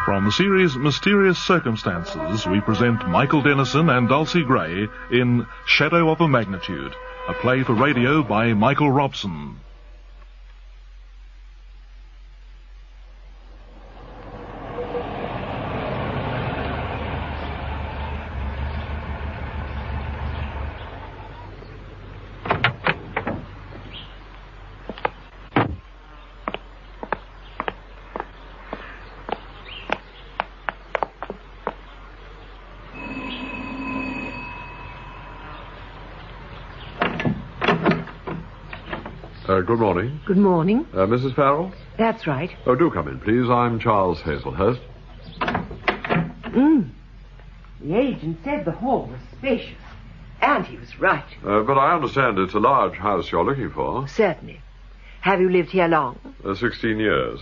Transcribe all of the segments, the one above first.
From the series Mysterious Circumstances, we present Michael Dennison and Dulcie Gray in Shadow of a Magnitude, a play for radio by Michael Robson. Good morning. Good morning. Mrs. Farrell? That's right. Oh, do come in, please. I'm Charles Hazelhurst. The agent said the hall was spacious. And he was right. But I understand it's a large house you're looking for. Certainly. Have you lived here long? 16 years.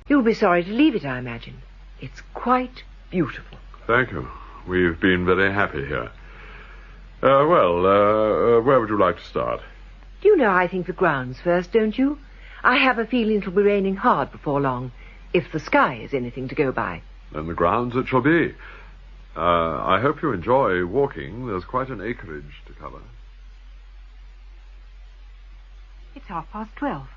You'll be sorry to leave it, I imagine. It's quite beautiful. Thank you. We've been very happy here. Where would you like to start? Do you know I think the grounds first, don't you? I have a feeling it'll be raining hard before long, if the sky is anything to go by. Then the grounds it shall be. I hope you enjoy walking. There's quite an acreage to cover. It's 12:30.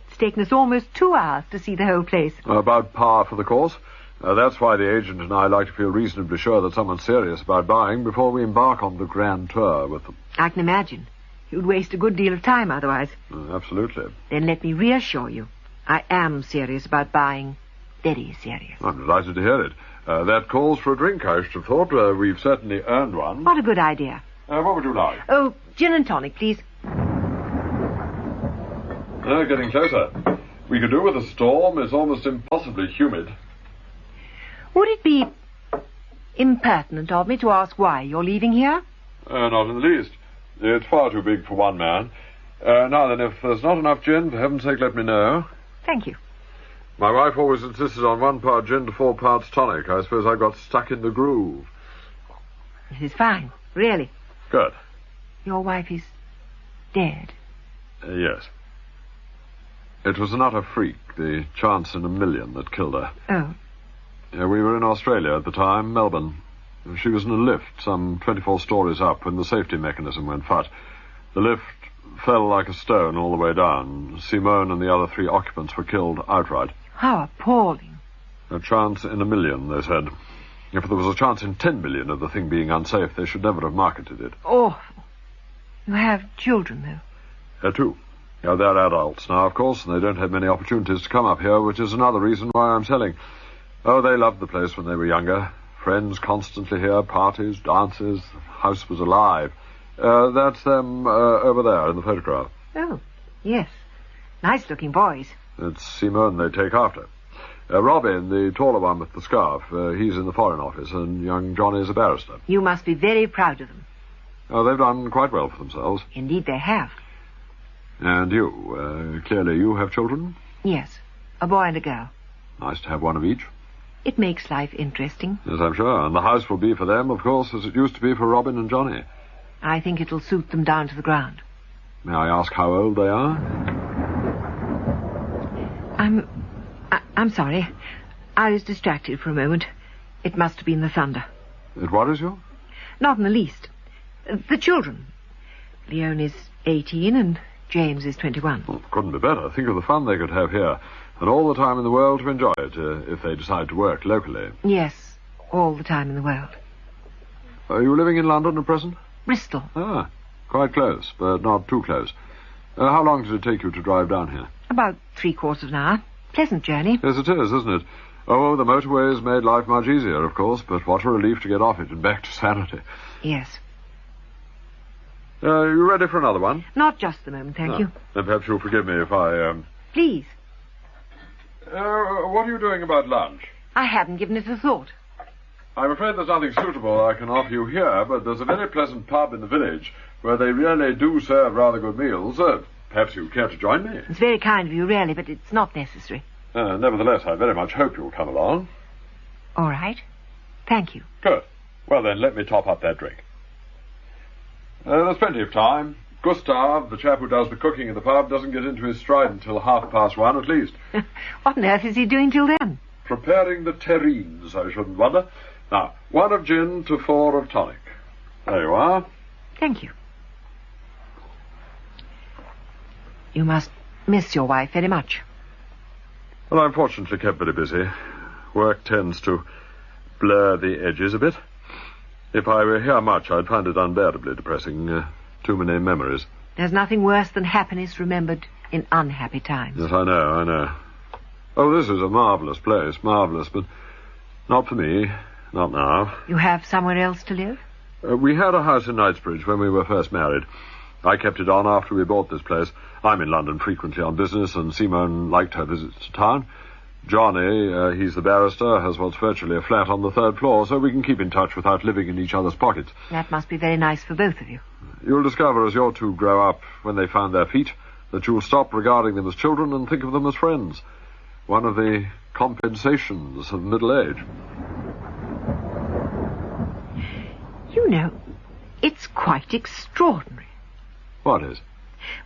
It's taken us almost 2 hours to see the whole place. About par for the course. That's why the agent and I like to feel reasonably sure that someone's serious about buying before we embark on the grand tour with them. I can imagine. You'd waste a good deal of time otherwise. Absolutely. Then let me reassure you. I am serious about buying. Very serious. I'm delighted to hear it. That calls for a drink, I should have thought. We've certainly earned one. What a good idea. What would you like? Oh, gin and tonic, please. Getting closer. We could do with a storm. It's almost impossibly humid. Would it be impertinent of me to ask why you're leaving here? Not in the least. It's far too big for one man. Now then, if there's not enough gin, for heaven's sake, let me know. Thank you. My wife always insisted on 1 part gin to 4 parts tonic. I suppose I got stuck in the groove. It is fine, really. Good. Your wife is dead. Yes. It was an utter freak, the chance in a million that killed her. Oh. We were in Australia at the time, Melbourne. She was in a lift, some 24 stories up, when the safety mechanism went fut. The lift fell like a stone all the way down. Simone and the other 3 occupants were killed outright. How appalling. A chance in a million, they said. If there was a chance in 10 million of the thing being unsafe, they should never have marketed it. Awful. You have children, though? 2. They're adults now, of course, and they don't have many opportunities to come up here, which is another reason why I'm selling. Oh, they loved the place when they were younger. Friends constantly here, parties, dances, the house was alive. That's them over there in the photograph. Oh, yes. Nice-looking boys. It's Simone they take after. Robin, the taller one with the scarf, he's in the Foreign Office, and young Johnny's a barrister. You must be very proud of them. Oh, they've done quite well for themselves. Indeed they have. And you, clearly you have children? Yes, a boy and a girl. Nice to have one of each. It makes life interesting. Yes, I'm sure. And the house will be for them, of course, as it used to be for Robin and Johnny. I think it'll suit them down to the ground. May I ask how old they are? I'm sorry. I was distracted for a moment. It must have been the thunder. It worries you? Not in the least. The children. Leon is 18 and James is 21. Well, couldn't be better. Think of the fun they could have here. And all the time in the world to enjoy it, if they decide to work locally. Yes, all the time in the world. Are you living in London at present? Bristol. Ah, quite close, but not too close. How long did it take you to drive down here? About 3/4 of an hour. Pleasant journey. Yes, it is, isn't it? Oh, the motorways made life much easier, of course, but what a relief to get off it and back to sanity. Yes. You ready for another one? Not just the moment, thank you. Then perhaps you'll forgive me if I, Please. What are you doing about lunch? I haven't given it a thought. I'm afraid there's nothing suitable I can offer you here, but there's a very pleasant pub in the village where they really do serve rather good meals. Perhaps you'd care to join me? It's very kind of you, really, but it's not necessary. Nevertheless, I very much hope you'll come along. All right. Thank you. Good. Well, then, let me top up that drink. There's plenty of time. Gustav, the chap who does the cooking in the pub, doesn't get into his stride until 1:30 at least. What on earth is he doing till then? Preparing the terrines, I shouldn't wonder. Now, 1 of gin to 4 of tonic. There you are. Thank you. You must miss your wife very much. Well, I'm fortunately kept very busy. Work tends to blur the edges a bit. If I were here much, I'd find it unbearably depressing. Too many memories. There's nothing worse than happiness remembered in unhappy times. Yes, I know. Oh, this is a marvellous place, marvellous, but not for me, not now. You have somewhere else to live? We had a house in Knightsbridge when we were first married. I kept it on after we bought this place. I'm in London frequently on business, and Simone liked her visits to town. Johnny, he's the barrister, has what's virtually a flat on the 3rd floor, so we can keep in touch without living in each other's pockets. That must be very nice for both of you. You'll discover as your two grow up, when they find their feet, that you'll stop regarding them as children and think of them as friends. One of the compensations of middle age. You know, it's quite extraordinary. What is?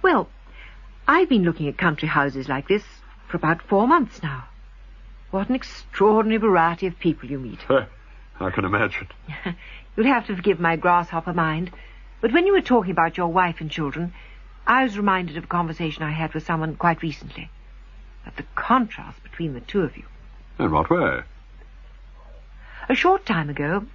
Well, I've been looking at country houses like this for about 4 months now. What an extraordinary variety of people you meet. I can imagine. You'll have to forgive my grasshopper mind, but when you were talking about your wife and children, I was reminded of a conversation I had with someone quite recently. But the contrast between the two of you. In what way? A short time ago,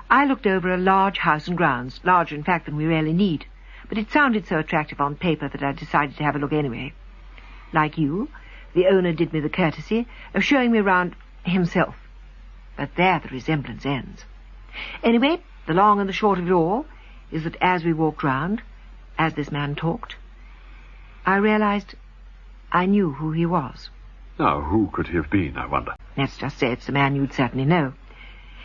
I looked over a large house and grounds, larger in fact than we really need, but it sounded so attractive on paper that I decided to have a look anyway. Like you, the owner did me the courtesy of showing me around himself. But there the resemblance ends. Anyway, the long and the short of it all is that as we walked round, as this man talked, I realized I knew who he was. Now, who could he have been, I wonder? Let's just say it's a man you'd certainly know.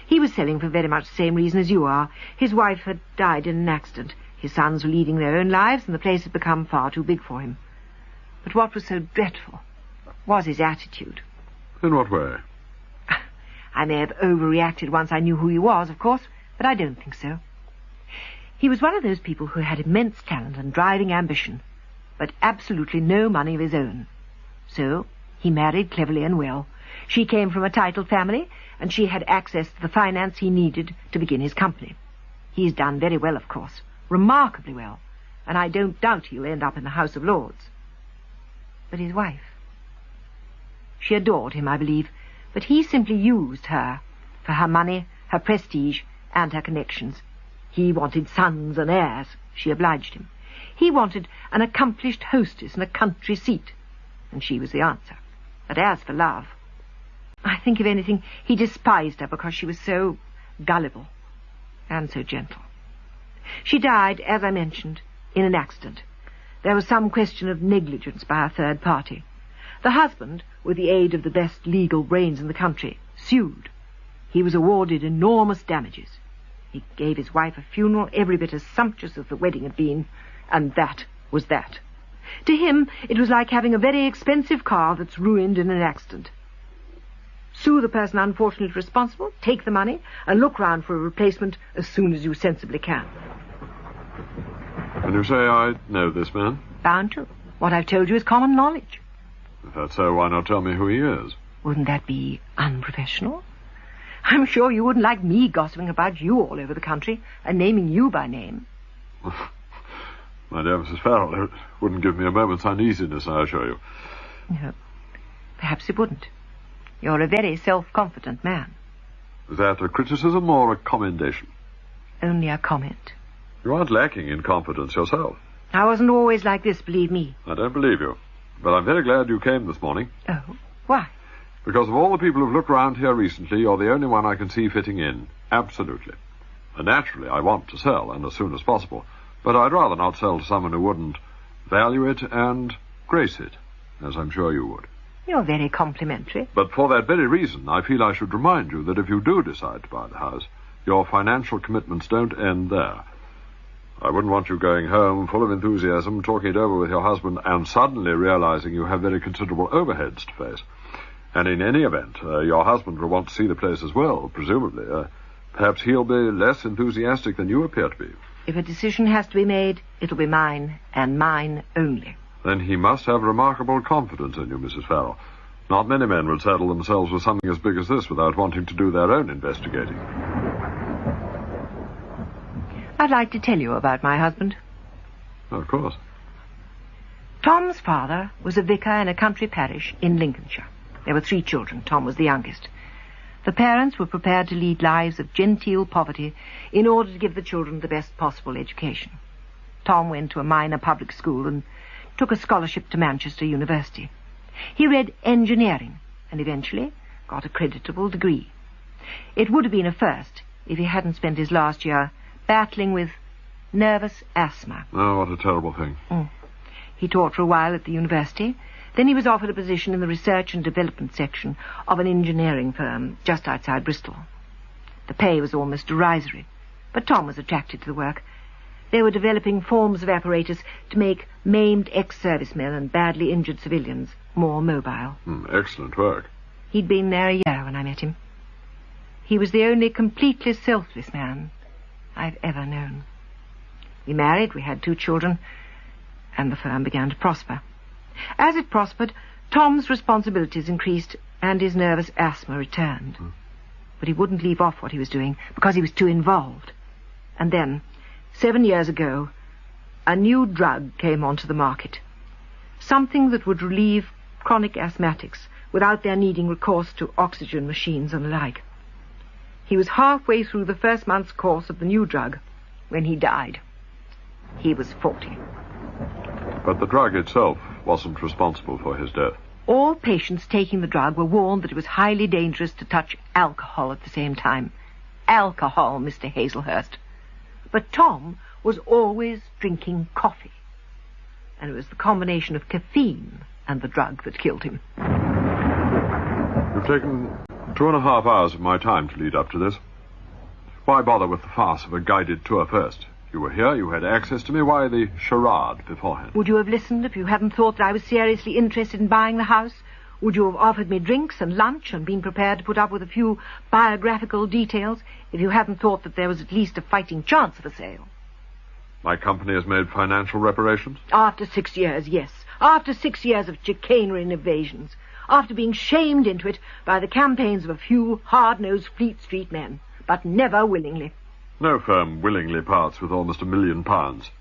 He was selling for very much the same reason as you are. His wife had died in an accident. His sons were leading their own lives, and the place had become far too big for him. But what was so dreadful was his attitude. In what way? I may have overreacted once I knew who he was, of course, but I don't think so. He was one of those people who had immense talent and driving ambition, but absolutely no money of his own. So he married cleverly and well. She came from a titled family, and she had access to the finance he needed to begin his company. He's done very well, of course, remarkably well, and I don't doubt he'll end up in the House of Lords. But his wife, she adored him, I believe, but he simply used her for her money, her prestige, and her connections. He wanted sons and heirs. She obliged him. He wanted an accomplished hostess and a country seat, and she was the answer. But as for love, I think, if anything, he despised her because she was so gullible and so gentle. She died, as I mentioned, in an accident. There was some question of negligence by a third party. The husband, with the aid of the best legal brains in the country, sued. He was awarded enormous damages. He gave his wife a funeral every bit as sumptuous as the wedding had been, and that was that. To him, it was like having a very expensive car that's ruined in an accident. Sue the person unfortunately responsible, take the money, and look round for a replacement as soon as you sensibly can. And you say I know this man? Bound to. What I've told you is common knowledge. If that's so, why not tell me who he is? Wouldn't that be unprofessional? I'm sure you wouldn't like me gossiping about you all over the country and naming you by name. My dear Mrs. Farrell, it wouldn't give me a moment's uneasiness, I assure you. No, perhaps it wouldn't. You're a very self-confident man. Is that a criticism or a commendation? Only a comment. You aren't lacking in confidence yourself. I wasn't always like this, believe me. I don't believe you. But I'm very glad you came this morning. Oh, why? Because of all the people who've looked round here recently, you're the only one I can see fitting in. Absolutely. And naturally, I want to sell, and as soon as possible. But I'd rather not sell to someone who wouldn't value it and grace it, as I'm sure you would. You're very complimentary. But for that very reason, I feel I should remind you that if you do decide to buy the house, your financial commitments don't end there. I wouldn't want you going home full of enthusiasm, talking it over with your husband, and suddenly realizing you have very considerable overheads to face. And in any event, your husband will want to see the place as well, presumably. Perhaps he'll be less enthusiastic than you appear to be. If a decision has to be made, it'll be mine, and mine only. Then he must have remarkable confidence in you, Mrs. Farrell. Not many men would saddle themselves with something as big as this without wanting to do their own investigating. I'd like to tell you about my husband. Of course. Tom's father was a vicar in a country parish in Lincolnshire. There were 3 children. Tom was the youngest. The parents were prepared to lead lives of genteel poverty in order to give the children the best possible education. Tom went to a minor public school and took a scholarship to Manchester University. He read engineering and eventually got a creditable degree. It would have been a first if he hadn't spent his last year battling with nervous asthma. Oh, what a terrible thing. He taught for a while at the university. Then he was offered a position in the research and development section of an engineering firm just outside Bristol. The pay was almost derisory, but Tom was attracted to the work. They were developing forms of apparatus to make maimed ex-servicemen and badly injured civilians more mobile. Excellent work. He'd been there a year when I met him. He was the only completely selfless man I've ever known. We married, we had 2 children, and the firm began to prosper. As it prospered, Tom's responsibilities increased and his nervous asthma returned. But he wouldn't leave off what he was doing because he was too involved. And then, 7 years ago, a new drug came onto the market. Something that would relieve chronic asthmatics without their needing recourse to oxygen machines and the like. He was halfway through the first month's course of the new drug when he died. He was 40. But the drug itself wasn't responsible for his death. All patients taking the drug were warned that it was highly dangerous to touch alcohol at the same time. Alcohol, Mr. Hazelhurst. But Tom was always drinking coffee. And it was the combination of caffeine and the drug that killed him. You've taken 2.5 hours of my time to lead up to this. Why bother with the farce of a guided tour first? You were here, you had access to me. Why the charade beforehand? Would you have listened if you hadn't thought that I was seriously interested in buying the house? Would you have offered me drinks and lunch and been prepared to put up with a few biographical details if you hadn't thought that there was at least a fighting chance of a sale? My company has made financial reparations? After 6 years, yes. After 6 years of chicanery and evasions. After being shamed into it by the campaigns of a few hard-nosed Fleet Street men. But never willingly. No firm willingly parts with almost £1 million.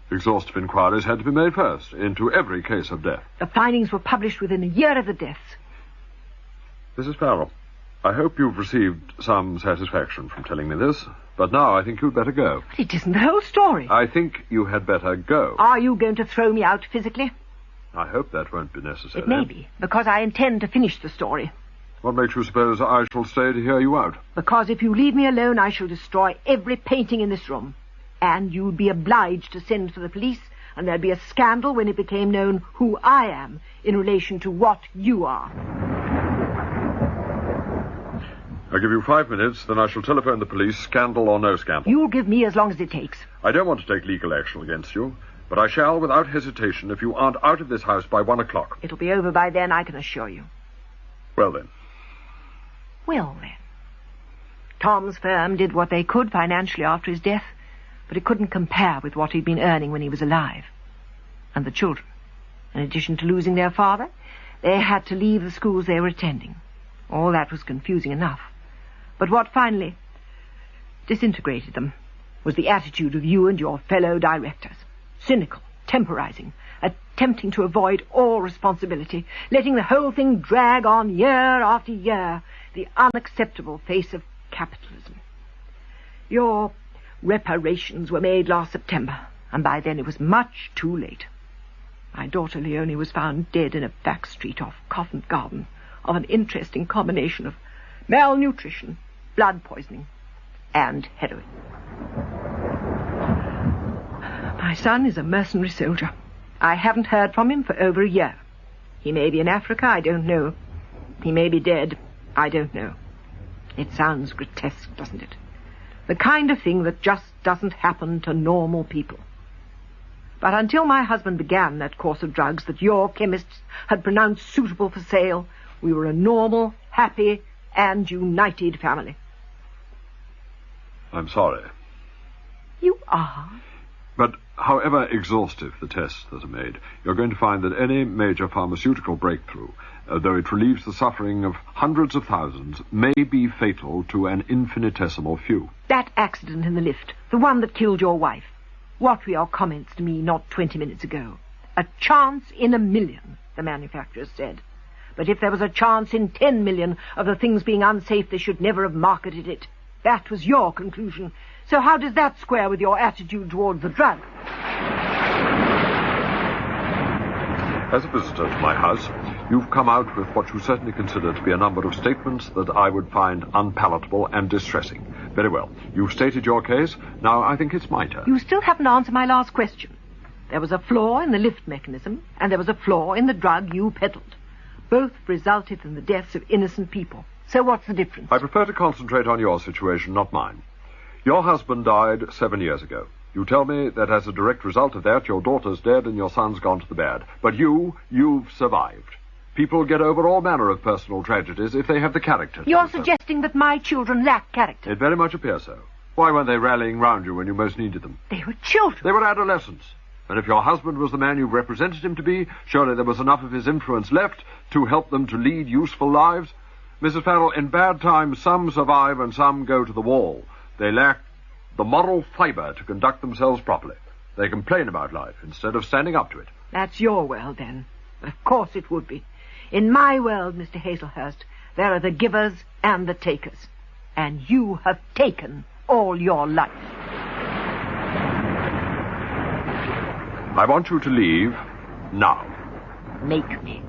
Exhaustive inquiries had to be made first into every case of death. The findings were published within a year of the deaths. Mrs. Farrell, I hope you've received some satisfaction from telling me this, but now I think you'd better go. But it isn't the whole story. I think you had better go. Are you going to throw me out physically? I hope that won't be necessary. It may be, because I intend to finish the story. What makes you suppose I shall stay to hear you out? Because if you leave me alone, I shall destroy every painting in this room. And you'd be obliged to send for the police, and there'd be a scandal when it became known who I am in relation to what you are. I'll give you 5 minutes, then I shall telephone the police, scandal or no scandal. You'll give me as long as it takes. I don't want to take legal action against you, but I shall without hesitation if you aren't out of this house by 1 o'clock. It'll be over by then, I can assure you. Well then. Well then. Tom's firm did what they could financially after his death, but it couldn't compare with what he'd been earning when he was alive. And the children, in addition to losing their father, they had to leave the schools they were attending. All that was confusing enough. But what finally disintegrated them was the attitude of you and your fellow directors. Cynical, temporizing, attempting to avoid all responsibility, letting the whole thing drag on year after year, the unacceptable face of capitalism. Your reparations were made last September, and by then it was much too late. My daughter Leonie was found dead in a back street off Covent Garden of an interesting combination of malnutrition, blood poisoning, and heroin. My son is a mercenary soldier. I haven't heard from him for over a year. He may be in Africa, I don't know. He may be dead, I don't know. It sounds grotesque, doesn't it? The kind of thing that just doesn't happen to normal people. But until my husband began that course of drugs that your chemists had pronounced suitable for sale, we were a normal, happy, and united family. I'm sorry. You are? But however exhaustive the tests that are made, you're going to find that any major pharmaceutical breakthrough though it relieves the suffering of hundreds of thousands, may be fatal to an infinitesimal few. That accident in the lift, the one that killed your wife. What were your comments to me not 20 minutes ago? A chance in 1,000,000, the manufacturers said. But if there was a chance in 10 million of the things being unsafe, they should never have marketed it. That was your conclusion. So how does that square with your attitude towards the drug? As a visitor to my house, you've come out with what you certainly consider to be a number of statements that I would find unpalatable and distressing. Very well. You've stated your case. Now I think it's my turn. You still haven't answered my last question. There was a flaw in the lift mechanism, and there was a flaw in the drug you peddled. Both resulted in the deaths of innocent people. So what's the difference? I prefer to concentrate on your situation, not mine. Your husband died 7 years ago. You tell me that as a direct result of that, your daughter's dead and your son's gone to the bad. But you've survived. People get over all manner of personal tragedies if they have the character. You're suggesting that my children lack character. It very much appears so. Why weren't they rallying round you when you most needed them? They were children. They were adolescents. And if your husband was the man you represented him to be, surely there was enough of his influence left to help them to lead useful lives. Mrs. Farrell, in bad times, some survive and some go to the wall. They lack the moral fibre to conduct themselves properly. They complain about life instead of standing up to it. That's your world, then. Of course it would be. In my world, Mr. Hazelhurst, there are the givers and the takers. And you have taken all your life. I want you to leave now. Make me.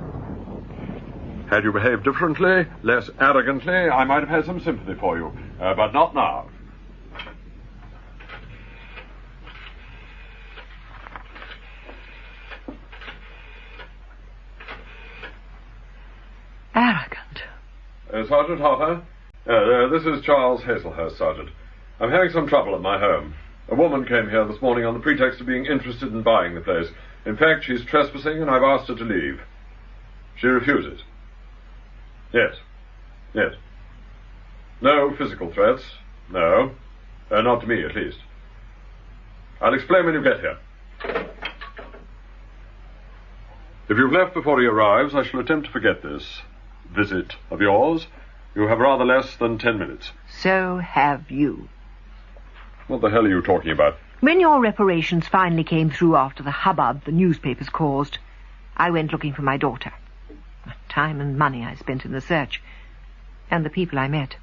Had you behaved differently, less arrogantly, I might have had some sympathy for you. But not now. Arrogant. Sergeant Harper? This is Charles Hazelhurst, Sergeant. I'm having some trouble at my home. A woman came here this morning on the pretext of being interested in buying the place. In fact, she's trespassing, and I've asked her to leave. She refuses. Yes. No physical threats. No. Not to me, at least. I'll explain when you get here. If you've left before he arrives, I shall attempt to forget this visit of yours. You have rather less than 10 minutes. So have you. What the hell are you talking about? When your reparations finally came through after the hubbub the newspapers caused, I went looking for my daughter. The time and money I spent in the search. And the people I met.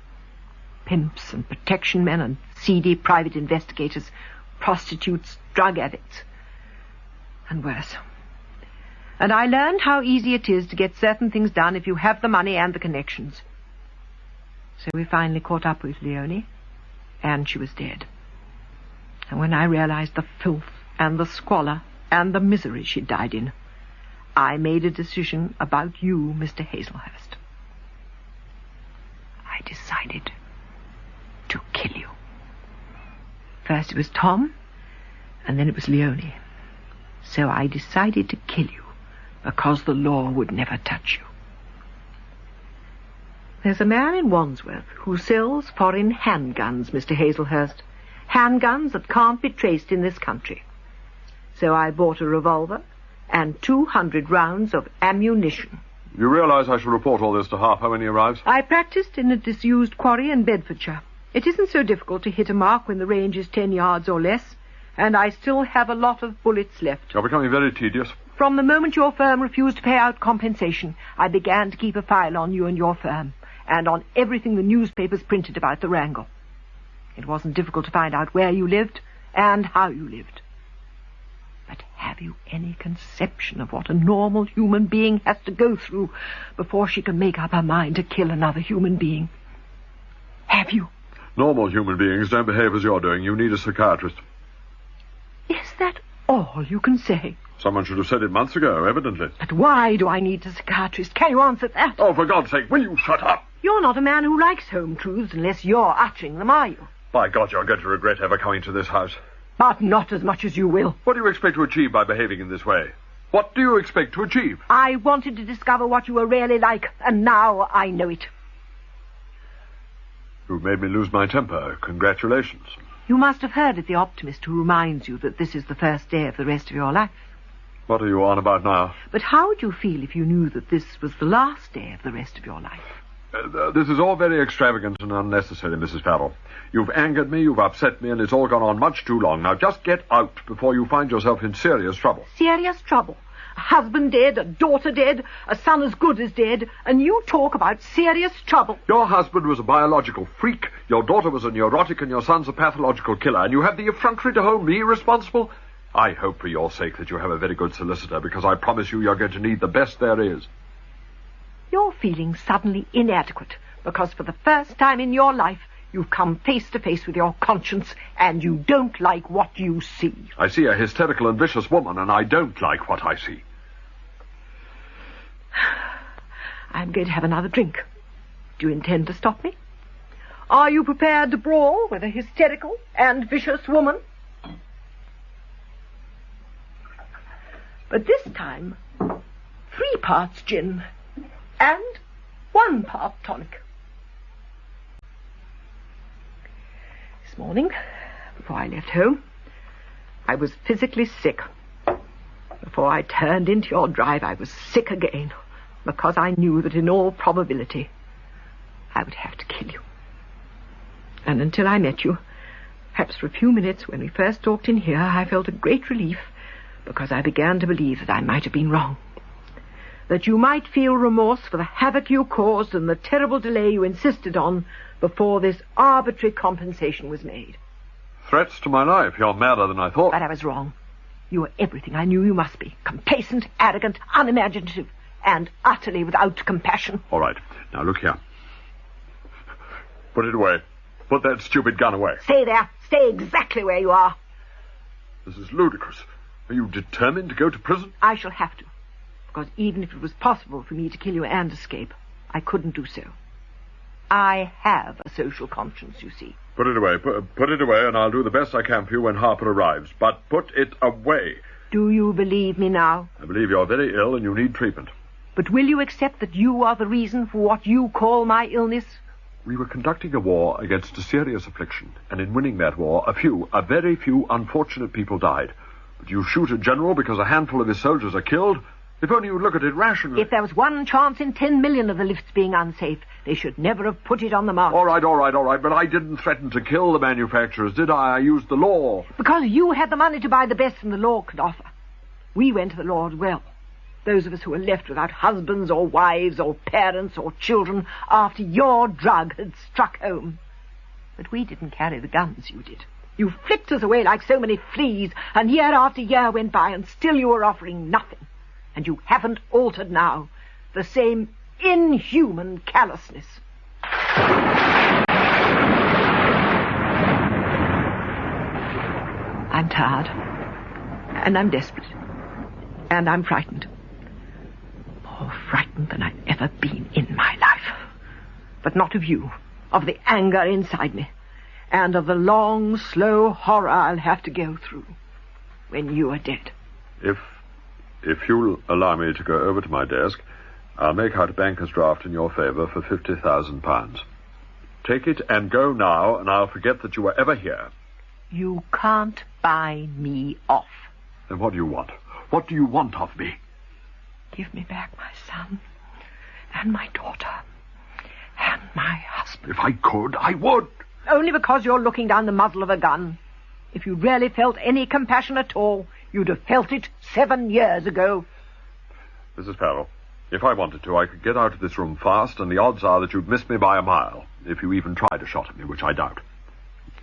Pimps and protection men and seedy private investigators, prostitutes, drug addicts. And worse. And I learned how easy it is to get certain things done if you have the money and the connections. So we finally caught up with Leonie, and she was dead. And when I realized the filth and the squalor and the misery she died in, I made a decision about you, Mr. Hazelhurst. I decided to kill you. First it was Tom, and then it was Leonie. So I decided to kill you, because the law would never touch you. There's a man in Wandsworth who sells foreign handguns, Mr. Hazelhurst. Handguns that can't be traced in this country. So I bought a revolver and 200 rounds of ammunition. You realize I shall report all this to Harper when he arrives? I practiced in a disused quarry in Bedfordshire. It isn't so difficult to hit a mark when the range is 10 yards or less, and I still have a lot of bullets left. You're becoming very tedious. From the moment your firm refused to pay out compensation, I began to keep a file on you and your firm, and on everything the newspapers printed about the wrangle. It wasn't difficult to find out where you lived and how you lived. But have you any conception of what a normal human being has to go through before she can make up her mind to kill another human being? Have you? Normal human beings don't behave as you're doing. You need a psychiatrist. Is that all you can say? Someone should have said it months ago, evidently. But why do I need a psychiatrist? Can you answer that? Oh, for God's sake, will you shut up? You're not a man who likes home truths unless you're uttering them, are you? By God, you're going to regret ever coming to this house. But not as much as you will. What do you expect to achieve by behaving in this way? What do you expect to achieve? I wanted to discover what you were really like, and now I know it. You've made me lose my temper. Congratulations. You must have heard of the optimist who reminds you that this is the first day of the rest of your life. What are you on about now? But how would you feel if you knew that this was the last day of the rest of your life? This is all very extravagant and unnecessary, Mrs. Farrell. You've angered me, you've upset me, and it's all gone on much too long. Now just get out before you find yourself in serious trouble. Serious trouble? A husband dead, a daughter dead, a son as good as dead, and you talk about serious trouble. Your husband was a biological freak, your daughter was a neurotic, and your son's a pathological killer, and you have the effrontery to hold me responsible? I hope for your sake that you have a very good solicitor, because I promise you're going to need the best there is. You're feeling suddenly inadequate, because for the first time in your life, you've come face to face with your conscience, and you don't like what you see. I see a hysterical and vicious woman, and I don't like what I see. I'm going to have another drink. Do you intend to stop me? Are you prepared to brawl with a hysterical and vicious woman? But this time, 3 parts gin and 1 part tonic. This morning, before I left home, I was physically sick. Before I turned into your drive, I was sick again, because I knew that in all probability I would have to kill you. And until I met you, perhaps for a few minutes when we first talked in here, I felt a great relief, because I began to believe that I might have been wrong. That you might feel remorse for the havoc you caused and the terrible delay you insisted on before this arbitrary compensation was made. Threats to my life. You're madder than I thought. But I was wrong. You were everything I knew you must be. Complacent, arrogant, unimaginative, and utterly without compassion. All right. Now, look here. Put it away. Put that stupid gun away. Stay there. Stay exactly where you are. This is ludicrous. Are you determined to go to prison? I shall have to. Because even if it was possible for me to kill you and escape, I couldn't do so. I have a social conscience, you see. Put it away. Put it away, and I'll do the best I can for you when Harper arrives. But put it away. Do you believe me now? I believe you're very ill and you need treatment. But will you accept that you are the reason for what you call my illness? We were conducting a war against a serious affliction, and in winning that war, a very few unfortunate people died. But you shoot a general because a handful of his soldiers are killed? If only you'd look at it rationally. If there was 1 chance in 10 million of the lifts being unsafe, they should never have put it on the market. All right, but I didn't threaten to kill the manufacturers, did I? I used the law. Because you had the money to buy the best the law could offer. We went to the law as well. Those of us who were left without husbands or wives or parents or children after your drug had struck home. But we didn't carry the guns you did. You flicked us away like so many fleas, and year after year went by, and still you were offering nothing. And you haven't altered now. The same inhuman callousness. I'm tired. And I'm desperate. And I'm frightened. More frightened than I've ever been in my life. But not of you. Of the anger inside me. And of the long, slow horror I'll have to go through when you are dead. If you'll allow me to go over to my desk, I'll make out a banker's draft in your favour for £50,000. Take it and go now, and I'll forget that you were ever here. You can't buy me off. Then what do you want? What do you want of me? Give me back my son, and my daughter, and my husband. If I could, I would. Only because you're looking down the muzzle of a gun. If you'd really felt any compassion at all, you'd have felt it 7 years ago. Mrs. Farrell, if I wanted to, I could get out of this room fast, and the odds are that you'd miss me by a mile, if you even tried a shot at me, which I doubt.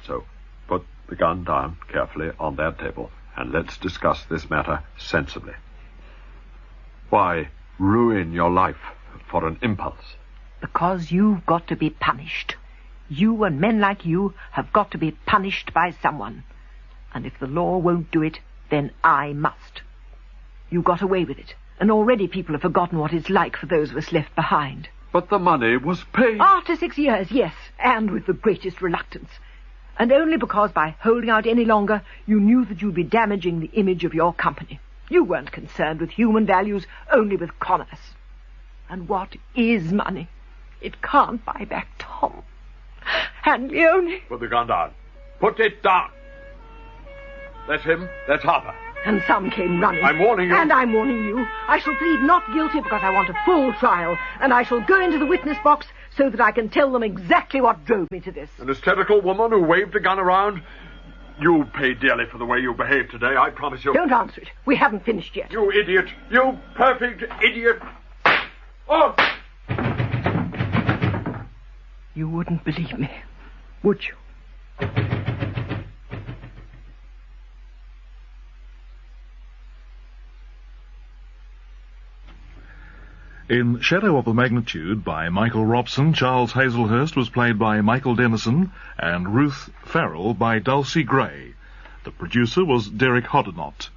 So, put the gun down carefully on that table, and let's discuss this matter sensibly. Why ruin your life for an impulse? Because you've got to be punished. You and men like you have got to be punished by someone. And if the law won't do it, then I must. You got away with it, and already people have forgotten what it's like for those of us left behind. But the money was paid. After 6 years, yes, and with the greatest reluctance. And only because by holding out any longer, you knew that you'd be damaging the image of your company. You weren't concerned with human values, only with commerce. And what is money? It can't buy back Tom. And Leonie... Put the gun down. Put it down. That's him. That's Harper. And some came running. I'm warning you. And I'm warning you. I shall plead not guilty because I want a full trial. And I shall go into the witness box so that I can tell them exactly what drove me to this. An hysterical woman who waved a gun around? You'll pay dearly for the way you behaved today, I promise you. Don't answer it. We haven't finished yet. You idiot. You perfect idiot. Oh! You wouldn't believe me, would you? In Shadow of a Magnitude by Michael Robson, Charles Hazelhurst was played by Michael Dennison and Ruth Farrell by Dulcie Gray. The producer was Derek Hoddinott.